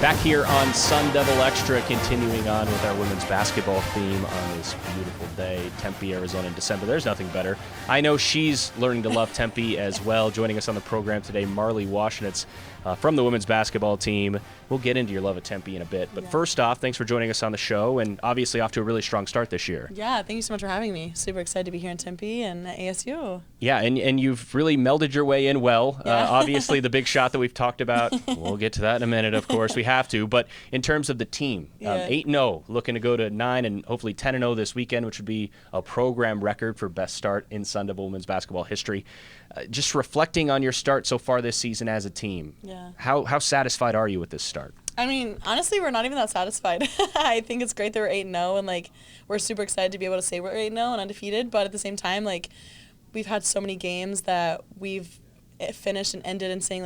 Back here on Sun Devil Extra, continuing on with our women's basketball theme on this beautiful day, Tempe, Arizona in December. There's nothing better. I know she's learning to love Tempe as well. Joining us on the program today, Marley Washenitz from the women's basketball team. We'll get into your love of Tempe in a bit. But first off, thanks for joining us on the show, and obviously off to a really strong start this year. Yeah, thank you so much for having me. Super excited to be here in Tempe and at ASU. Yeah, and you've really melded your way in well. Yeah. Obviously, the big shot that we've talked about, we'll get to that in a minute, of course. We have to. But in terms of the team, 8-0, looking to go to 9 and hopefully 10-0 this weekend, which would be a program record for best start in Sun Devil women's basketball history. Just reflecting on your start so far this season as a team, how satisfied are you with this start? I mean, honestly, we're not even that satisfied. I think it's great that we're 8-0, and we're super excited to be able to say we're 8-0 and undefeated. But at the same time, we've had so many games that we've finished and ended and saying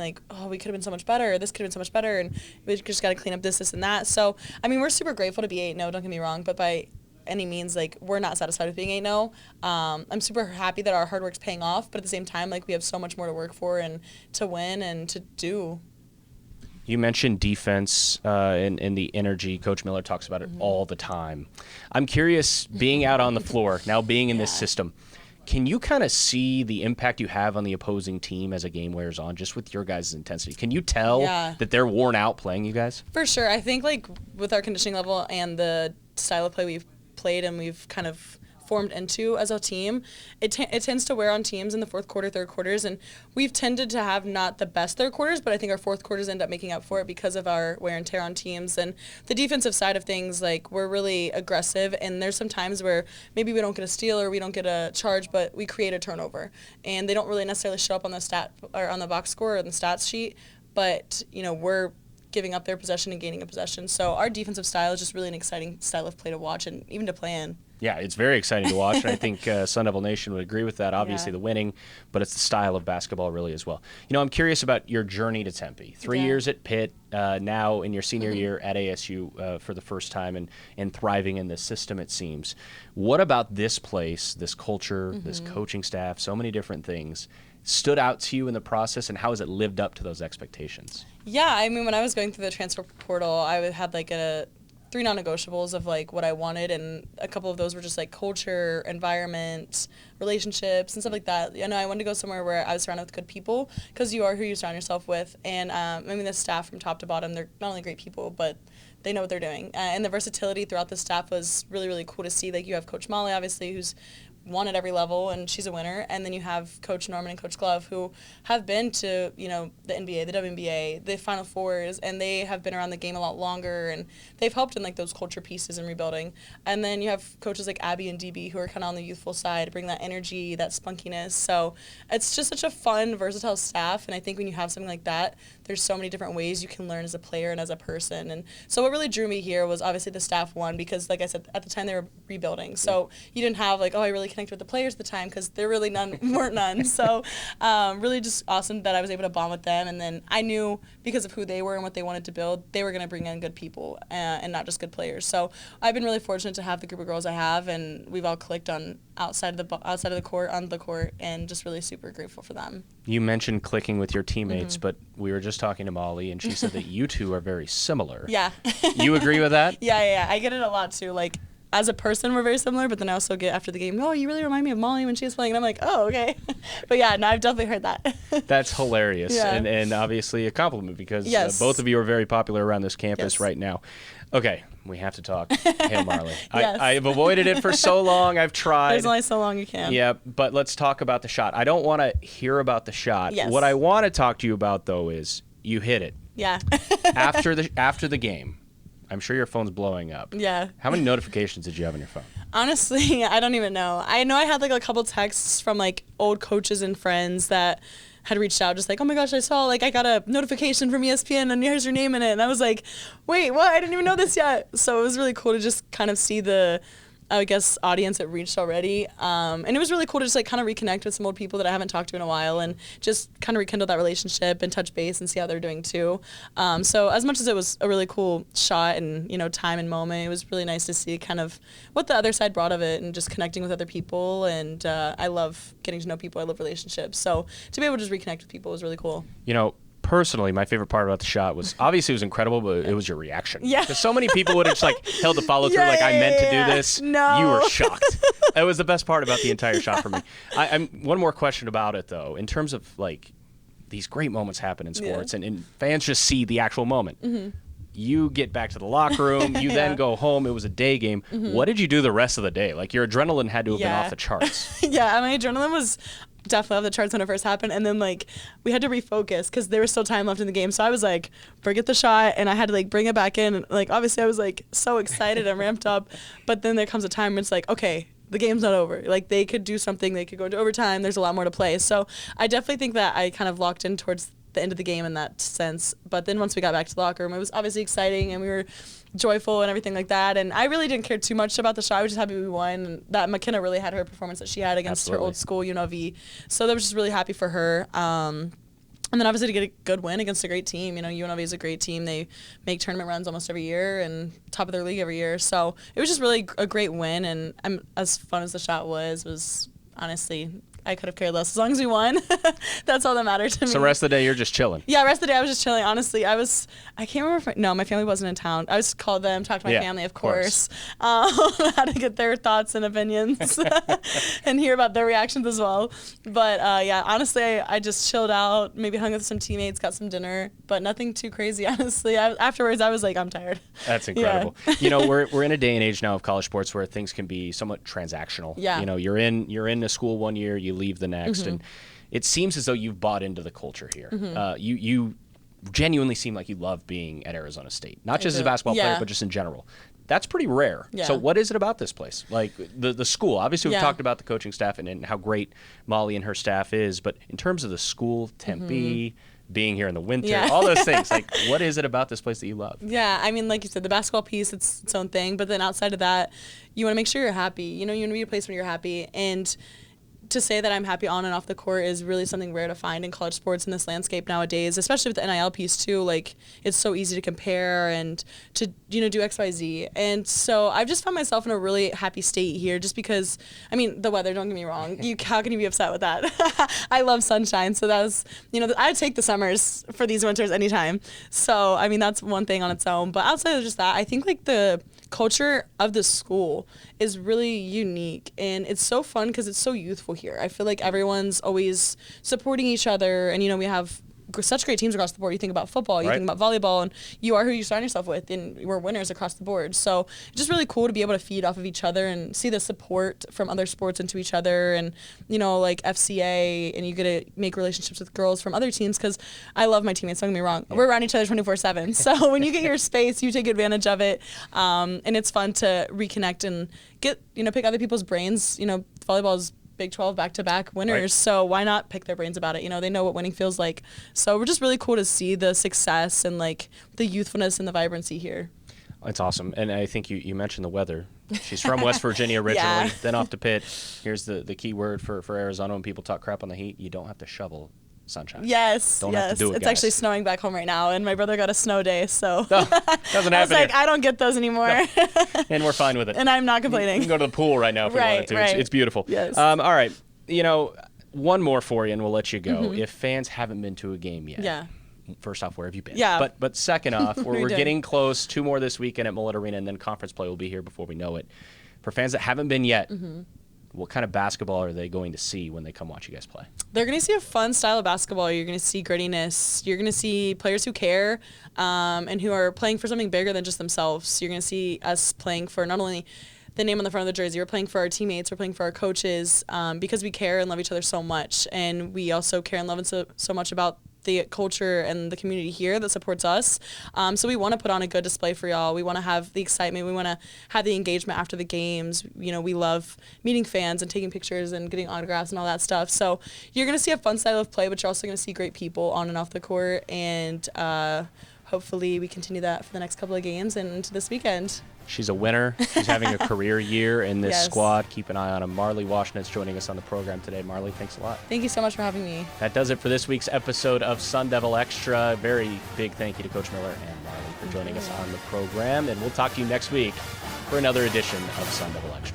we could have been so much better, or this could have been so much better, and we just got to clean up this and that. So I mean, we're super grateful to be 8-0. Don't get me wrong, but by any means, we're not satisfied with being 8-0. I'm super happy that our hard work's paying off, but at the same time, we have so much more to work for and to win and to do. You mentioned defense and the energy. Coach Miller talks about it all the time. I'm curious, being out on the floor, now being in this system, can you kind of see the impact you have on the opposing team as a game wears on, just with your guys' intensity? Can you tell that they're worn out playing you guys? For sure. I think with our conditioning level and the style of play we've played and we've kind of formed into as a team, it tends to wear on teams in the fourth quarter, third quarters, and we've tended to have not the best third quarters, but I think our fourth quarters end up making up for it because of our wear and tear on teams. And the defensive side of things, we're really aggressive, and there's some times where maybe we don't get a steal or we don't get a charge, but we create a turnover, and they don't really necessarily show up on the stat or on the box score or on the stats sheet, but we're giving up their possession and gaining a possession. So our defensive style is just really an exciting style of play to watch and even to play in. Yeah, it's very exciting to watch, and I think Sun Devil Nation would agree with that. Obviously, the winning, but it's the style of basketball really as well. I'm curious about your journey to Tempe. 3 years at Pitt, now in your senior year at ASU for the first time and thriving in this system, it seems. What about this place, this culture, this coaching staff, so many different things, stood out to you in the process, and how has it lived up to those expectations? Yeah, I mean, when I was going through the transfer portal, I had a 3 non-negotiables of what I wanted, and a couple of those were just culture, environment, relationships, and stuff like that. I wanted to go somewhere where I was surrounded with good people, because you are who you surround yourself with. And the staff from top to bottom, they're not only great people, but they know what they're doing. And the versatility throughout the staff was really, really cool to see. You have Coach Molly, obviously, who's won at every level, and she's a winner. And then you have Coach Norman and Coach Glove, who have been to, the NBA, the WNBA, the Final Fours, and they have been around the game a lot longer, and they've helped in those culture pieces and rebuilding. And then you have coaches like Abby and DB, who are kind of on the youthful side, bring that energy, that spunkiness. So it's just such a fun, versatile staff, and I think when you have something like that, there's so many different ways you can learn as a player and as a person. And so what really drew me here was obviously the staff one, because like I said, at the time they were rebuilding. So you didn't have I really connect with the players at the time, because there really weren't none. So really just awesome that I was able to bond with them. And then I knew, because of who they were and what they wanted to build, they were going to bring in good people and not just good players. So I've been really fortunate to have the group of girls I have, and we've all clicked on outside of the court, on the court, and just really super grateful for them. You mentioned clicking with your teammates, but we were just talking to Molly, and she said that you two are very similar. Yeah. You agree with that? Yeah. I get it a lot too. As a person, we're very similar, but then I also get after the game, you really remind me of Molly when she was playing. And I'm like, oh, okay. But yeah, no, I've definitely heard that. That's hilarious. Yeah. And obviously a compliment, because both of you are very popular around this campus right now. Okay, we have to talk. Hey, Marley. Yes. I've avoided it for so long. I've tried. There's only so long you can. Yeah, but let's talk about the shot. I don't want to hear about the shot. Yes. What I want to talk to you about, though, is you hit it. Yeah. After the game. I'm sure your phone's blowing up. Yeah. How many notifications did you have on your phone? Honestly, I don't even know. I know I had a couple texts from old coaches and friends that had reached out, just oh my gosh, I saw I got a notification from ESPN and here's your name in it. And I was like, wait, what? I didn't even know this yet. So it was really cool to just kind of see the audience it reached already. And it was really cool to just kind of reconnect with some old people that I haven't talked to in a while, and just kind of rekindle that relationship and touch base and see how they're doing too. So as much as it was a really cool shot and, time and moment, it was really nice to see kind of what the other side brought of it, and just connecting with other people. And I love getting to know people. I love relationships. So to be able to just reconnect with people was really cool. Personally, my favorite part about the shot was obviously it was incredible, but it was your reaction. Yeah. Because so many people would have just like held the follow through, I meant to do this. No. You were shocked. That was the best part about the entire shot for me. I'm one more question about it though, in terms of like these great moments happen in sports, and fans just see the actual moment. Mm-hmm. You get back to the locker room. You then go home. It was a day game. Mm-hmm. What did you do the rest of the day? Like your adrenaline had to have been off the charts. Yeah, my adrenaline was definitely off the charts when it first happened, and then like we had to refocus because there was still time left in the game. So I was like, forget the shot, and I had to like bring it back in. And, like obviously I was like so excited and ramped up, but then there comes a time where it's like, okay, the game's not over. Like they could do something. They could go into overtime. There's a lot more to play. So I definitely think that I kind of locked in towards the end of the game in that sense. But then once we got back to the locker room, it was obviously exciting and we were joyful and everything like that. And I really didn't care too much about the shot. I was just happy we won. And that McKenna really had her performance that she had against her old school, UNLV. So that was just really happy for her. And then obviously to get a good win against a great team. You know, UNLV is a great team. They make tournament runs almost every year and top of their league every year. So it was just really a great win. And as fun as the shot was honestly, I could have cared less as long as we won. That's all that mattered to me. So the rest of the day you're just chilling. Yeah, the rest of the day I was just chilling. Honestly, I can't remember if my family wasn't in town. I just called them, talked to my family, of course. How to get their thoughts and opinions and hear about their reactions as well. But yeah, honestly, I just chilled out, maybe hung with some teammates, got some dinner, but nothing too crazy, honestly. Afterwards, I was like, I'm tired. That's incredible. Yeah. You know, we're in a day and age now of college sports where things can be somewhat transactional. Yeah. You know, you're in a school one year, you leave the next, mm-hmm. and it seems as though you've bought into the culture here. Mm-hmm. You genuinely seem like you love being at Arizona State, not just as a basketball player, but just in general. That's pretty rare. Yeah. So what is it about this place? Like the school, obviously we've talked about the coaching staff and how great Molly and her staff is, but in terms of the school, Tempe, mm-hmm. being here in the winter, all those things, like what is it about this place that you love? Yeah, I mean, like you said, the basketball piece, it's its own thing, but then outside of that, you want to make sure you're happy. You know, you want to be a place where you're happy, and to say that I'm happy on and off the court is really something rare to find in college sports in this landscape nowadays, especially with the NIL piece too. Like it's so easy to compare and to, you know, do X, Y, Z. And so I've just found myself in a really happy state here just because, I mean, the weather, don't get me wrong. How can you be upset with that? I love sunshine. So that was, you know, I'd take the summers for these winters anytime. So, I mean, that's one thing on its own. But outside of just that, I think like the culture of the school is really unique, and it's so fun because it's so youthful here. I feel like everyone's always supporting each other, and you know, we have such great teams across the board. You think about football, you think about volleyball, and you are who you surround yourself with, and we're winners across the board. So it's just really cool to be able to feed off of each other and see the support from other sports into each other, and you know, like FCA, and you get to make relationships with girls from other teams, because I love my teammates, don't get me wrong. We're around each other 24/7. So when you get your space, you take advantage of it, and it's fun to reconnect and get, you know, pick other people's brains. You know, volleyball is Big 12 back-to-back winners, so why not pick their brains about it? You know, they know what winning feels like. So we're just really cool to see the success and like the youthfulness and the vibrancy here. It's awesome. And I think you mentioned the weather. She's from West Virginia originally, then off to Pitt. Here's the key word for Arizona when people talk crap on the heat. You don't have to shovel sunshine. Yes, don't have to do it, it's guys. Actually snowing back home right now, and my brother got a snow day, so doesn't happen. I was like, here. I don't get those anymore. No. And we're fine with it. And I'm not complaining. You can go to the pool right now if you wanted to. It's beautiful. Yes. All right. You know, one more for you, and we'll let you go. Mm-hmm. If fans haven't been to a game yet, first off, where have you been? Yeah. But second off, we're getting close. 2 more this weekend at Mullet Arena, and then conference play will be here before we know it. For fans that haven't been yet, what kind of basketball are they going to see when they come watch you guys play? They're going to see a fun style of basketball. You're going to see grittiness. You're going to see players who care and who are playing for something bigger than just themselves. You're going to see us playing for not only the name on the front of the jersey, we're playing for our teammates, we're playing for our coaches, because we care and love each other so much. And we also care and love so much about the culture and the community here that supports us. So we want to put on a good display for y'all. We want to have the excitement. We want to have the engagement after the games. You know, we love meeting fans and taking pictures and getting autographs and all that stuff. So you're going to see a fun style of play, but you're also going to see great people on and off the court. And hopefully we continue that for the next couple of games and into this weekend. She's a winner. She's having a career year in this squad. Keep an eye on him. Marley Washenitz joining us on the program today. Marley, thanks a lot. Thank you so much for having me. That does it for this week's episode of Sun Devil Extra. Very big thank you to Coach Miller and Marley for joining us on the program. And we'll talk to you next week for another edition of Sun Devil Extra.